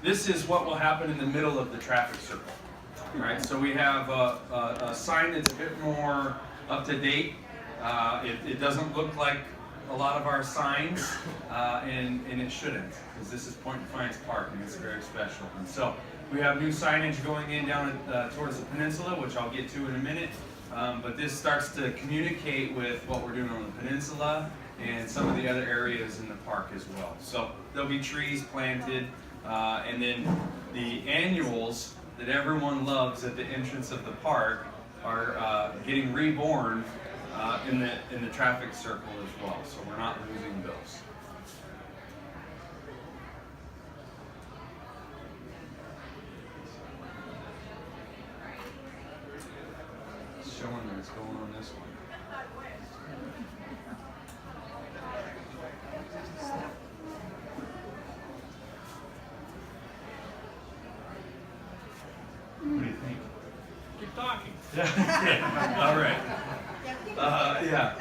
This is what will happen in the middle of the traffic circle. Right, so we have a sign that's a bit more up to date. It doesn't look like a lot of our signs, and it shouldn't, because this is Point Defiance Park, and it's very special. And so we have new signage going in down towards the peninsula, which I'll get to in a minute. But this starts to communicate with what we're doing on the peninsula and some of the other areas in the park as well. So there'll be trees planted, and then the annuals that everyone loves at the entrance of the park are getting reborn in the traffic circle as well. So we're not losing those. Showing what's going on this one. What do you think? Keep talking. Yeah. All right. Yeah.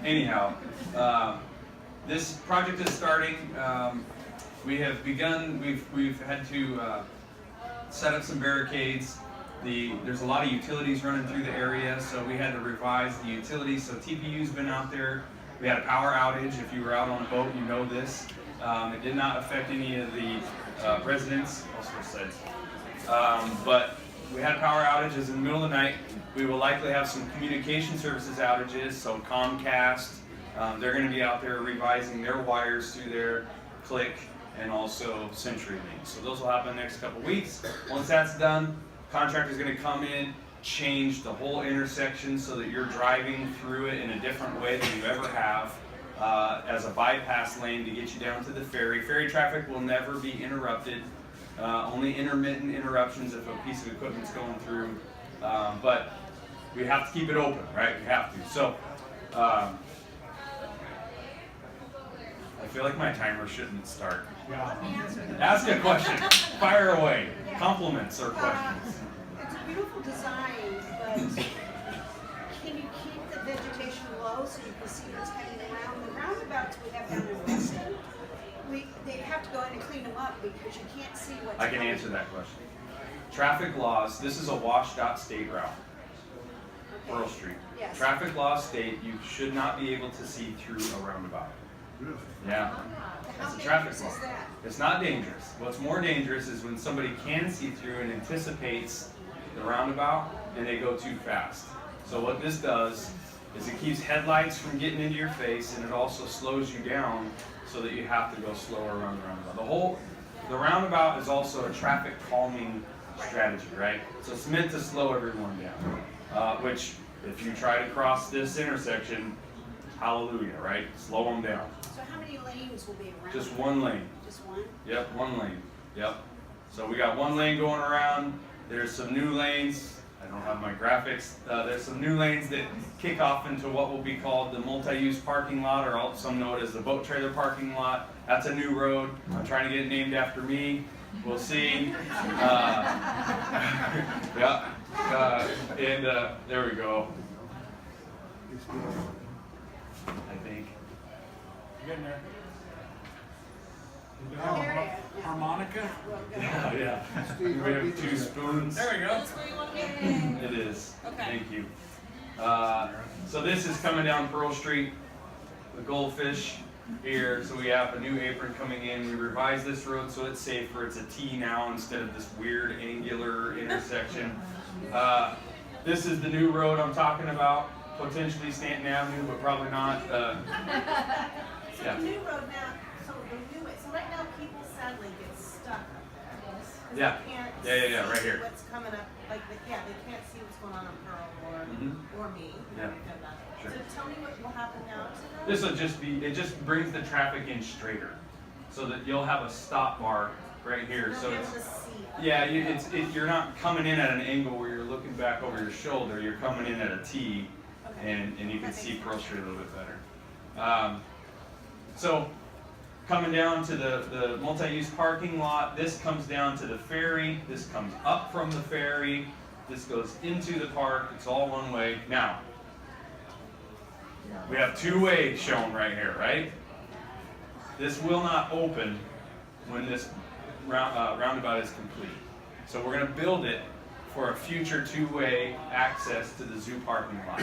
Anyhow, this project is starting. We have begun. We've had to set up some barricades. There's a lot of utilities running through the area, so we had to revise the utilities. So TPU's been out there. We had a power outage. If you were out on a boat, you know this. It did not affect any of the residents, also said. But we had power outages in the middle of the night. We will likely have some communication services outages, so Comcast, they're going to be out there revising their wires through their click, and also CenturyLink. So those will happen the next couple weeks. Once that's done, contractor's going to come in, change the whole intersection so that you're driving through it in a different way than you ever have, as a bypass lane to get you down to the ferry. Ferry traffic will never be interrupted, only intermittent interruptions if a piece of equipment's going through, but we have to keep it open, right? We have to. So I feel like my timer shouldn't start. Ask a question. Fire away. Compliments or questions. It's a beautiful design, but can you keep the vegetation low so you can see what's coming around? The roundabouts we have down in Weston, they have to go in and clean them up because you can't see what's I can coming. answer that question. Traffic laws, this is a WashDOT state route, Pearl Street. Yes. Traffic laws state you should not be able to see through a roundabout. Yeah. How That's a traffic dangerous law. is that? It's not dangerous. What's more dangerous is when somebody can see through and anticipates the roundabout and they go too fast. So what this does is it keeps headlights from getting into your face, and it also slows you down so that you have to go slower around the roundabout. The roundabout is also a traffic calming strategy, right? So it's meant to slow everyone down, which if you try to cross this intersection, hallelujah, right? Slow them down. So how many lanes will be around? Just one lane. Just one? Yep, one lane. Yep. So we got one lane going around. There's some new lanes. I don't have my graphics. There's some new lanes that kick off into what will be called the multi-use parking lot, or also some know it as the boat trailer parking lot. That's a new road. I'm trying to get it named after me. We'll see. Yeah. And there we go. I think. You getting there? There. Harmonica? Yeah. We have two spoons. There we go. That's where you want to be? It is. Okay. Thank you. So this is coming down Pearl Street, the goldfish here. So we have a new apron coming in. We revised this road so it's safer. It's a T now instead of this weird angular intersection. This is the new road I'm talking about. Potentially Stanton Avenue, but probably not. So Yeah. the new road now, so right now people sadly get stuck up there. 'Cause Yeah. They can't Yeah, right see here. what's coming up, they can't see what's going on Pearl or me. Yeah. Sure. So tell me what will happen now to them? This will just be, it just brings the traffic in straighter, so that you'll have a stop bar right here. They'll So be it's, able to see. yeah, you're not coming in at an angle where you're looking back over your shoulder. You're coming in at a T, Okay. and you can That see makes Pearl sense. Street a little bit better. So coming down to the multi-use parking lot, this comes down to the ferry. This comes up from the ferry. This goes into the park. It's all one way. Now, We have two-way shown right here, right? This will not open when this roundabout is complete. So we're going to build it for a future two-way access to the zoo parking lot.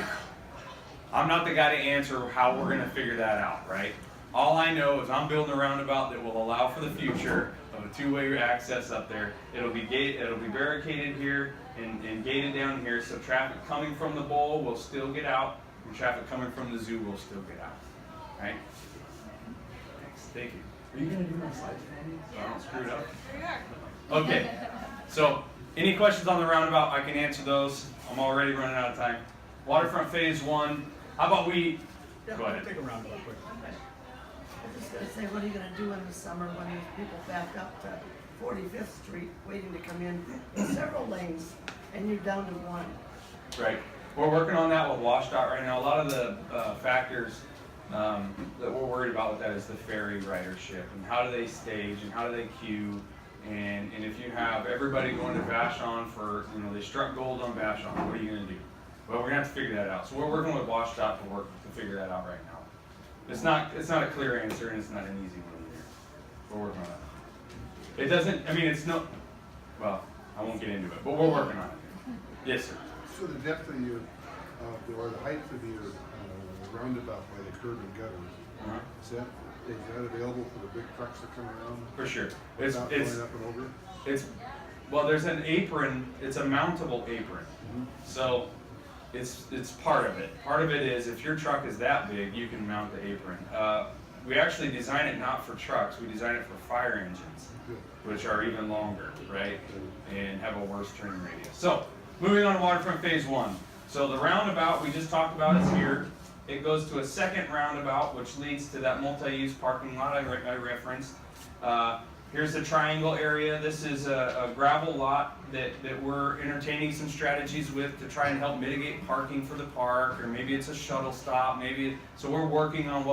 I'm not the guy to answer how we're going to figure that out, right? All I know is I'm building a roundabout that will allow for the future of a two-way access up there. It'll be barricaded here and gated down here, so traffic coming from the bowl will still get out, and traffic coming from the zoo will still get out. Right? Thanks. Thank you. Are you going to do my slides for me? So I don't screw it up? There you are. Okay. So, any questions on the roundabout? I can answer those. I'm already running out of time. Waterfront Phase 1. How about we... Go ahead. Take a roundabout quick. I was just gonna say, what are you gonna do in the summer when there's people back up to 45th Street waiting to come in several lanes and you're down to one? Right. We're working on that with WashDOT right now. A lot of the factors that we're worried about with that is the ferry ridership and how do they stage and how do they queue, and if you have everybody going to Vashon for, they struck gold on Vashon, what are you going to do? Well, we're going to have to figure that out. So we're working with WashDOT to figure that out right now. It's not a clear answer and it's not an easy one either. We're working on it. It doesn't, well, I won't get into it, but we're working on it. Yes, sir. So the depth of your, or the height of your roundabout by the curb and gutter, is that available for the big trucks that come around? For sure. Without going up and over? Well, there's an apron. It's a mountable apron. So it's part of it. Part of it is if your truck is that big, you can mount the apron. We actually design it not for trucks. We design it for fire engines, which are even longer, right? And have a worse turning radius. So moving on to Waterfront Phase 1. So the roundabout we just talked about is here. It goes to a second roundabout, which leads to that multi-use parking lot I referenced. Here's the triangle area. This is a gravel lot that we're entertaining some strategies with to try and help mitigate parking for the park, or maybe it's a shuttle stop. So we're working on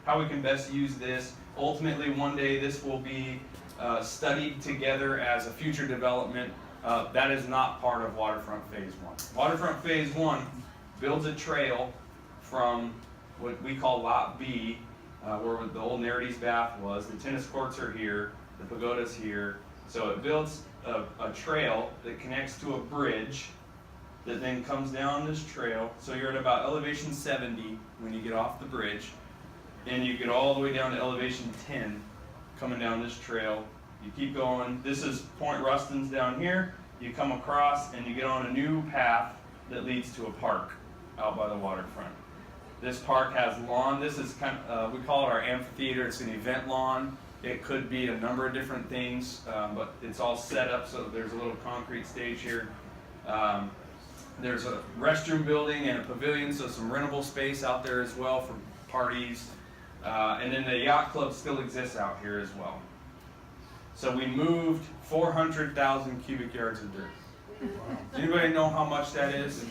how we can best use this. Ultimately, one day this will be studied together as a future development. That is not part of Waterfront Phase 1. Waterfront Phase 1 builds a trail from what we call Lot B, where the old Narity's Bath was. The tennis courts are here, the pagoda's here. So it builds a trail that connects to a bridge that then comes down this trail. So you're at about elevation 70 when you get off the bridge, and you get all the way down to elevation 10 coming down this trail. You keep going. This is Point Ruston's down here. You come across and you get on a new path that leads to a park out by the waterfront. This park has lawn. This is we call it our amphitheater. It's an event lawn. It could be a number of different things, but it's all set up so there's a little concrete stage here. There's a restroom building and a pavilion, so some rentable space out there as well for parties. And then the yacht club still exists out here as well. So we moved 400,000 cubic yards of dirt. Does anybody know how much that is?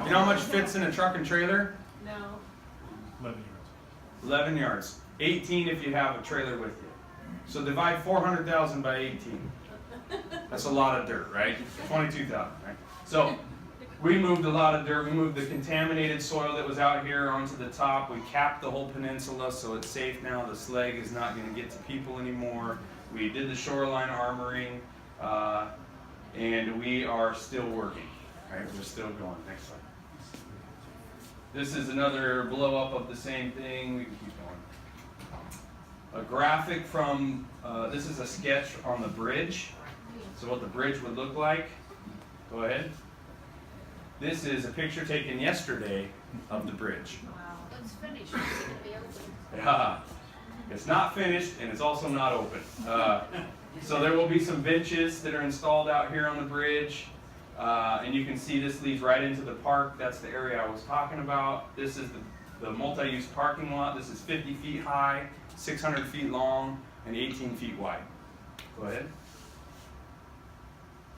You know how much fits in a truck and trailer? No. 11 yards. 11 yards. 18 if you have a trailer with you. So divide 400,000 by 18. That's a lot of dirt, right? 22,000, right? So we moved a lot of dirt. We moved the contaminated soil that was out here onto the top. We capped the whole peninsula so it's safe now. The slag is not going to get to people anymore. We did the shoreline armoring, and we are still working. Right? We're still going. Next slide. This is another blow up of the same thing. We can keep going. A graphic from, this is a sketch on the bridge. So what the bridge would look like. Go ahead. This is a picture taken yesterday of the bridge. Wow. It's finished. It's gonna be open. Yeah. It's not finished and it's also not open. So there will be some benches that are installed out here on the bridge. And you can see this leads right into the park. That's the area I was talking about. This is the multi-use parking lot. This is 50 feet high, 600 feet long, and 18 feet wide. Go ahead.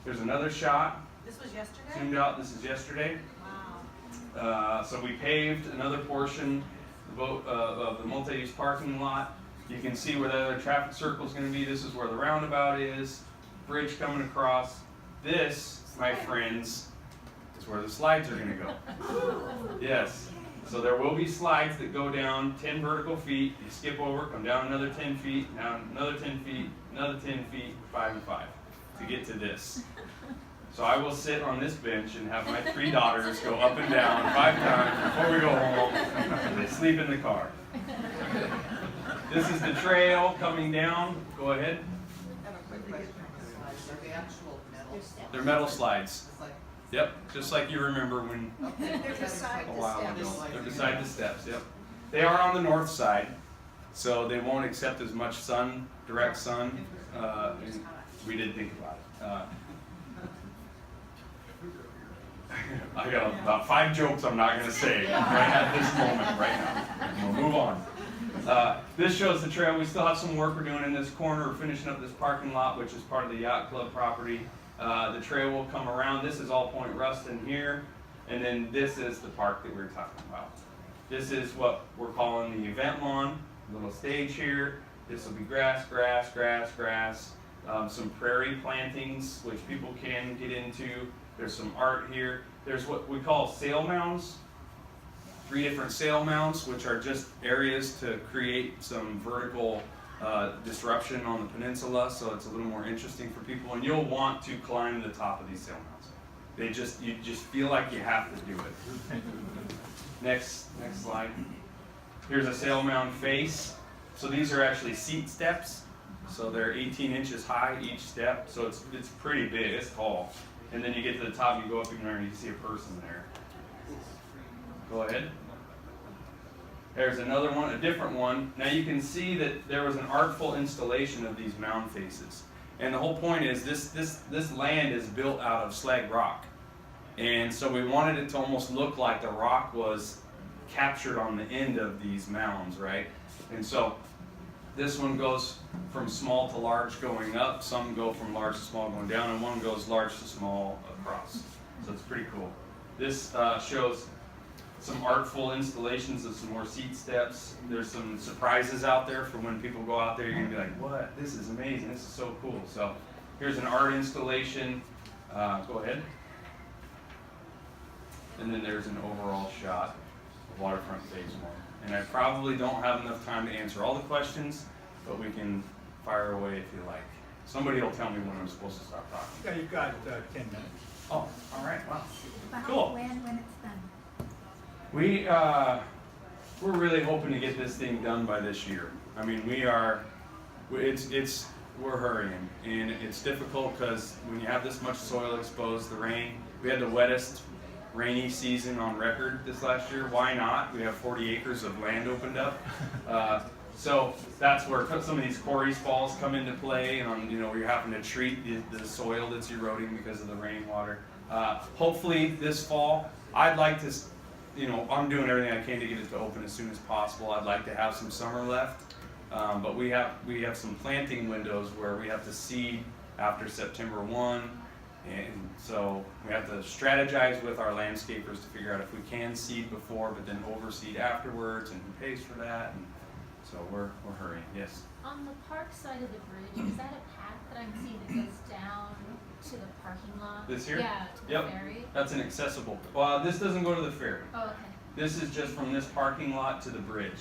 There's another shot. This was yesterday? Zoomed out. This is yesterday. Wow. So we paved another portion of the multi-use parking lot. You can see where the other traffic circle is going to be. This is where the roundabout is. Bridge coming across. This, my friends, is where the slides are going to go. Yes. So there will be slides that go down 10 vertical feet, you skip over, come down another 10 feet, down another 10 feet, another 10 feet, 5 and 5 to get to this. So I will sit on this bench and have my 3 daughters go up and down 5 times before we go home, and they sleep in the car. This is the trail coming down. Go ahead. I have a quick question. Are the actual metal? They're metal slides. It's like, Yep, just like you remember when They're beside a the while ago. steps. They're beside the steps, yep. They are on the north side, so they won't accept as much sun, direct sun. And we did think about it. I got about 5 jokes I'm not going to say right at this moment, right now. We'll move on. This shows the trail. We still have some work we're doing in this corner. We're finishing up this parking lot, which is part of the yacht club property. The trail will come around. This is all Point Ruston here, and then this is the park that we were talking about. This is what we're calling the event lawn, little stage here. This will be grass, grass, grass, grass. Some prairie plantings, which people can get into. There's some art here. There's what we call sail mounds. 3 different sail mounds, which are just areas to create some vertical disruption on the peninsula, so it's a little more interesting for people. And you'll want to climb the top of these sail mounds. You just feel like you have to do it. Next slide. Here's a sail mound face. So these are actually seat steps. So they're 18 inches high each step. So it's pretty big. It's tall. And then you get to the top, you go up even there, and you can see a person there. Go ahead. There's another one, a different one. Now you can see that there was an artful installation of these mound faces. And the whole point is this land is built out of slag rock. And so we wanted it to almost look like the rock was captured on the end of these mounds, right? And so this one goes from small to large going up, some go from large to small going down, and one goes large to small across. So it's pretty cool. This shows some artful installations of some more seat steps. There's some surprises out there for when people go out there. You're gonna be like, what? This is amazing. This is so cool. So here's an art installation. Go ahead. And then there's an overall shot of Waterfront Phase 1. And I probably don't have enough time to answer all the questions, but we can fire away if you like. Somebody will tell me when I'm supposed to stop talking. Yeah, you've got 10 minutes. Oh, all right. Wow. About Cool. when it's done. We're really hoping to get this thing done by this year. I mean, we're hurrying, and it's difficult because when you have this much soil exposed, the rain, we had the wettest rainy season on record this last year. Why not? We have 40 acres of land opened up. So that's where some of these quarries falls come into play, and you're having to treat the soil that's eroding because of the rainwater. Hopefully this fall, I'd like to, I'm doing everything I can to get it to open as soon as possible. I'd like to have some summer left, but we have some planting windows where we have to seed after September 1. And so we have to strategize with our landscapers to figure out if we can seed before, but then overseed afterwards, and who pays for that. And so we're hurrying. Yes. On the park side of the bridge, is that a path that I'm seeing that goes down to the parking lot? This here? Yeah, to the Yep. ferry. That's an accessible. Well, this doesn't go to the ferry. Oh, okay. This is just from this parking lot to the bridge.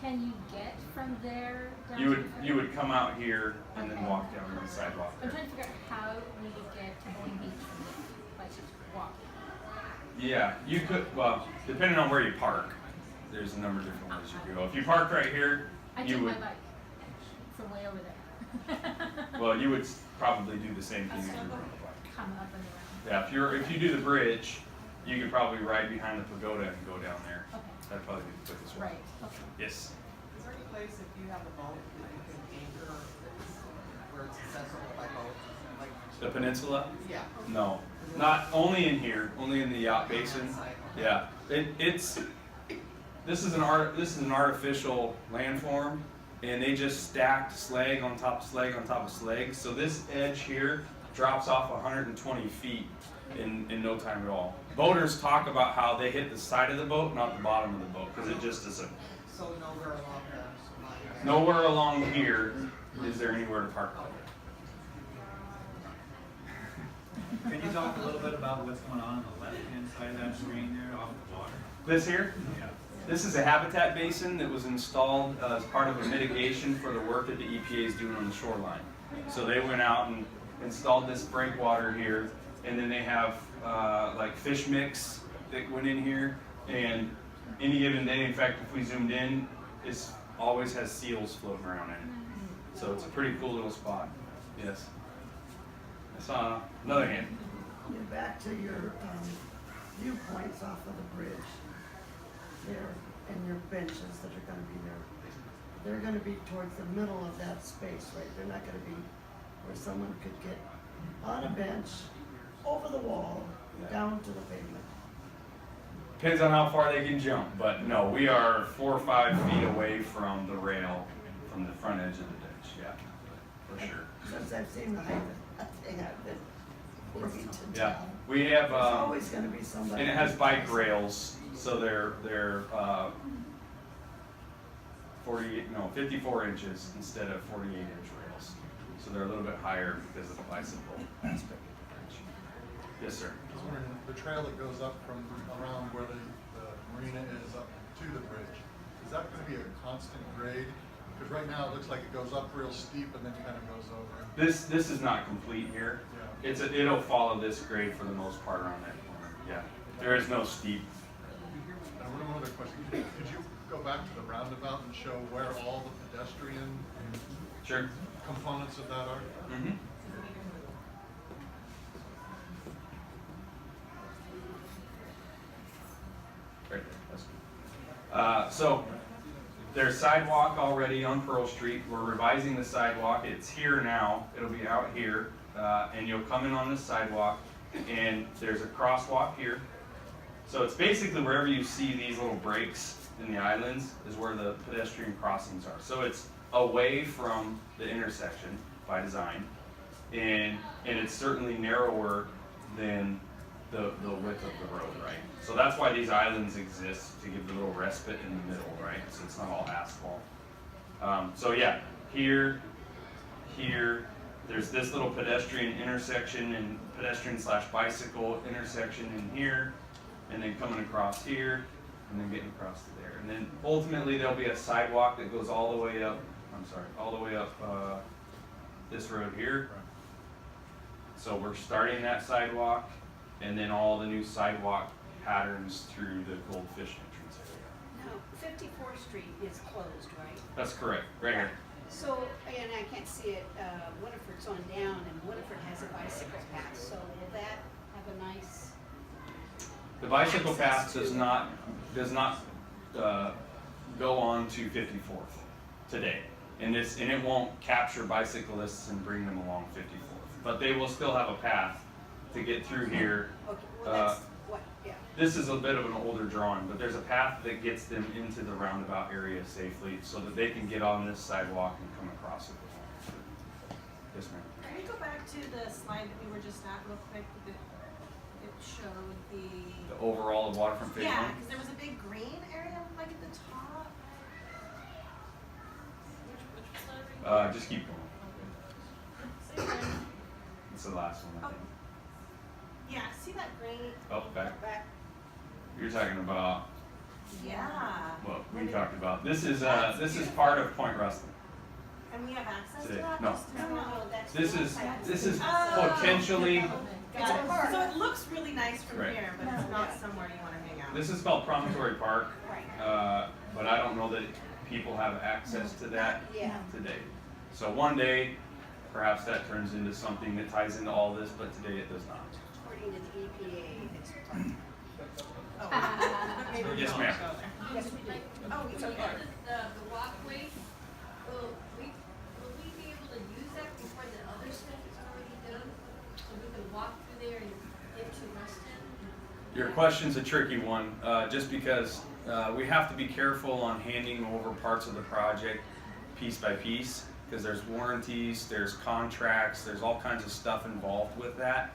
Can you get from there down You to would the ferry? you would come out here and then Okay. walk down the sidewalk I'm there. trying to figure out how we would get to Boeing Beach from there, like walking. Yeah, you could. Well, depending on where you park, there's a number of different ways you could go. If you park right here, I you took would. my bike from way over there. Well, you would probably do the same thing if you were on a bike. Come up and Yeah, if you do the bridge, you could probably ride behind the pagoda and go down there. around. Okay. That'd probably be the quickest way. Right. Okay. Yes. is there any place if you have a boat that you can anchor where it's accessible by boat? Like, The peninsula? yeah. No, not only in here, only in the yacht basin. Yeah, this is an artificial landform, and they just stacked slag on top of slag on top of slag. So this edge here drops off 120 feet in no time at all. Boaters talk about how they hit the side of the boat, not the bottom of the boat, because it just isn't. So nowhere along the line. Nowhere along here is there anywhere to park like it. Can you talk a little bit about what's going on the left-hand side of that screen there off the water? This here? Yeah. This is a habitat basin that was installed as part of a mitigation for the work that the EPA is doing on the shoreline. So they went out and installed this breakwater here, and then they have like fish mix that went in here, and any given day, in fact, if we zoomed in, it always has seals floating around in it. So it's a pretty cool little spot. Yes. I saw another hand. Get back to your viewpoints off of the bridge there, and your benches that are gonna be there. They're gonna be towards the middle of that space, right? They're not gonna be where someone could get on a bench, over the wall, down to the pavement. Depends on how far they can jump, but no, we are 4 or 5 feet away from the rail, from the front edge of the ditch, yeah, for sure. Since I've seen the height of that thing, I've been working to Yeah, tell. we have, There's always gonna be somebody. and it has bike rails, so they're 54 inches instead of 48-inch rails. So they're a little bit higher because of the bicycle aspect of the bridge. Yes, sir. I was wondering, the trail that goes up from around where the marina is up to the bridge, is that gonna be a constant grade? Because right now it looks like it goes up real steep and then kind of goes over. This is not complete here. Yeah. It'll follow this grade for the most part around that corner. Yeah, there is no steep. And one other question, could you go back to the roundabout and show where all the pedestrian Sure. components of that are? Mm-hmm. Right there. That's good. So there's sidewalk already on Pearl Street. We're revising the sidewalk. It's here now. It'll be out here, and you'll come in on this sidewalk, and there's a crosswalk here. So it's basically wherever you see these little breaks in the islands is where the pedestrian crossings are. So it's away from the intersection by design, and it's certainly narrower than the width of the road, right? So that's why these islands exist, to give the little respite in the middle, right? So it's not all asphalt. So yeah, here, there's this little pedestrian intersection and pedestrian/bicycle intersection in here, and then coming across here, and then getting across to there. And then ultimately there'll be a sidewalk that goes all the way up, this road here. So we're starting that sidewalk, and then all the new sidewalk patterns through the Goldfish entrance area. Now, 54th Street is closed, right? That's correct, right here. So, and I can't see it, Waterfront's on down, and Waterfront has a bicycle path, so will that have a nice, The bicycle access path to does it? not go on to 54th today. And it won't capture bicyclists and bring them along 54th. But they will still have a path to get through here. okay, well, that's what, yeah. This is a bit of an older drawing, but there's a path that gets them into the roundabout area safely so that they can get on this sidewalk and come across it. Yes, ma'am. Can we go back to the slide that we were just at real quick? That it showed The overall of Waterfront Phase yeah, 1? because there was a big green area like at the top. Just keep going. It's the last one, I think. Yeah, see that green? Oh, back. Back, You're talking about Yeah. what we talked about. This is part of Point Rustin. And we have access to Today. that? No. no, that's. This the is side. potentially, Got it. park. So it looks really nice from Right. here, but it's not somewhere you want to hang out. this is called Promontory Park, Right, but I don't know that people have access to that yeah. today. So one day, perhaps that turns into something that ties into all this, but today it does not. According to the EPA, it's part. Oh. Maybe we Yes, don't ma'am. go there. Yes, we do. Oh, we It's can okay. go. The walkway, will we be able to use that before the other stuff is already done? So we can walk through there and get to Ruston? Your question's a tricky one, just because we have to be careful on handing over parts of the project piece by piece, because there's warranties, there's contracts, there's all kinds of stuff involved with that.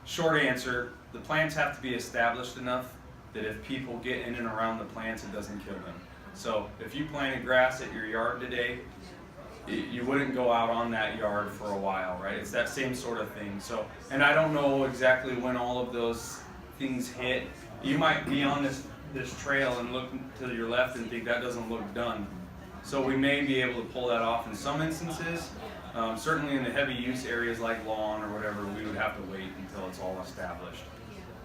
Short answer, the plants have to be established enough that if people get in and around the plants, it doesn't kill them. So if you planted grass at your yard today, you wouldn't go out on that yard for a while, right? It's that same sort of thing. So, and I don't know exactly when all of those things hit. You might be on this trail and look to your left and think that doesn't look done. So we may be able to pull that off in some instances. Certainly in the heavy use areas like lawn or whatever, we would have to wait until it's all established.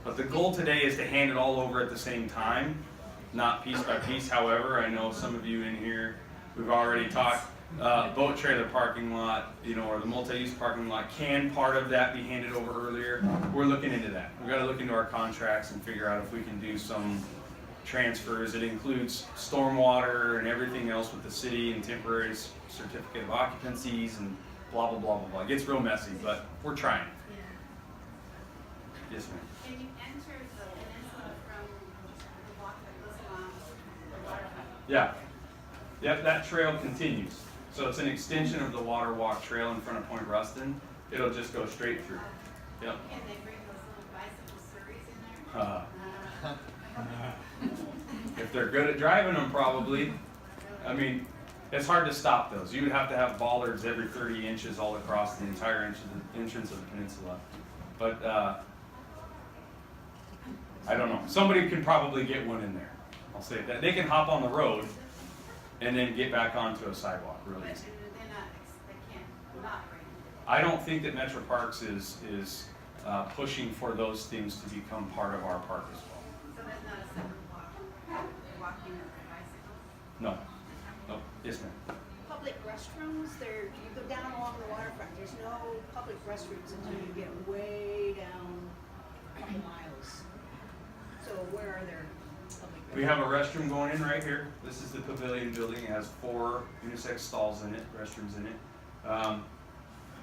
But the goal today is to hand it all over at the same time, not piece by piece. However, I know some of you in here, we've already talked, boat trailer parking lot, or the multi-use parking lot, can part of that be handed over earlier? We're looking into that. We've got to look into our contracts and figure out if we can do some transfers. It includes stormwater and everything else with the city and temporary certificate of occupancies and blah, blah, blah, blah, blah. It gets real messy, but we're trying. Yes, ma'am. Can you enter the peninsula from the walk that goes along the waterfront? Yeah. Yep, that trail continues. So it's an extension of the water walk trail in front of Point Ruston. It'll just go straight through. Yep. Can they bring those little bicycle surreys in there? If they're good at driving them, probably. I mean, it's hard to stop those. You would have to have bollards every 30 inches all across the entire entrance of the peninsula. But I don't know. Somebody can probably get one in there. I'll say that. They can hop on the road and then get back onto a sidewalk real But easy. they can't not bring them. I don't think that Metro Parks is pushing for those things to become part of our park as well. So there's not a separate walking or bicycles? No. No. Yes, ma'am. Public restrooms, you go down along the waterfront, there's no public restrooms until you get way down a couple miles. So where are there public restrooms? We have a restroom going in right here. This is the pavilion building. It has 4 unisex stalls in it, restrooms in it.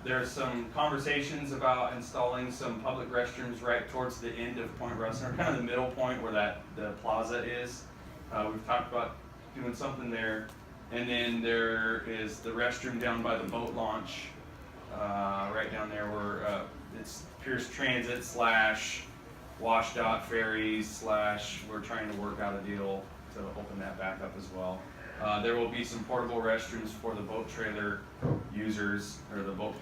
There's some conversations about installing some public restrooms right towards the end of Point Ruston, or kind of the middle point where the plaza is. We've talked about doing something there. And then there is the restroom down by the boat launch, right down there where it's Pierce Transit / WashDOT ferries / we're trying to work out a deal to open that back up as well. There will be some portable restrooms for the boat trailer users, or the boat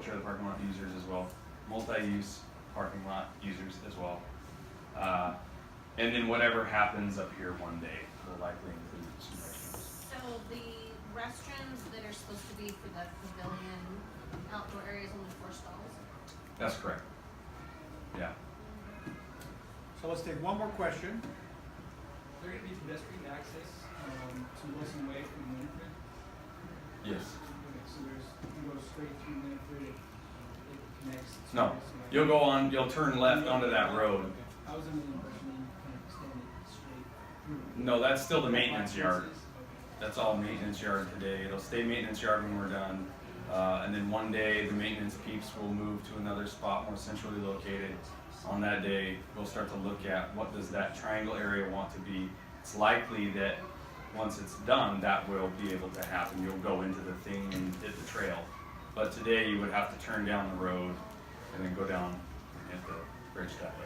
trailer parking lot users as well. Multi-use parking lot users as well. And then whatever happens up here one day will likely include some restrooms. So the restrooms that are supposed to be for the pavilion outdoor areas only 4 stalls? That's correct. Yeah. So let's take one more question. Is there going to be pedestrian access to Wilson Way from Winifred? Yes. Okay, so you can go straight through Winifred, it connects to No. Wilson Way. You'll turn left onto that road. Okay. I was under the impression you kind of extended straight through. No, that's still the maintenance yard. Okay. That's all maintenance yard today. It'll stay maintenance yard when we're done. And then one day the maintenance peeps will move to another spot more centrally located. On that day, we'll start to look at what does that triangle area want to be. It's likely that once it's done, that will be able to happen. You'll go into the thing and hit the trail. But today you would have to turn down the road and then go down and hit the bridge that way.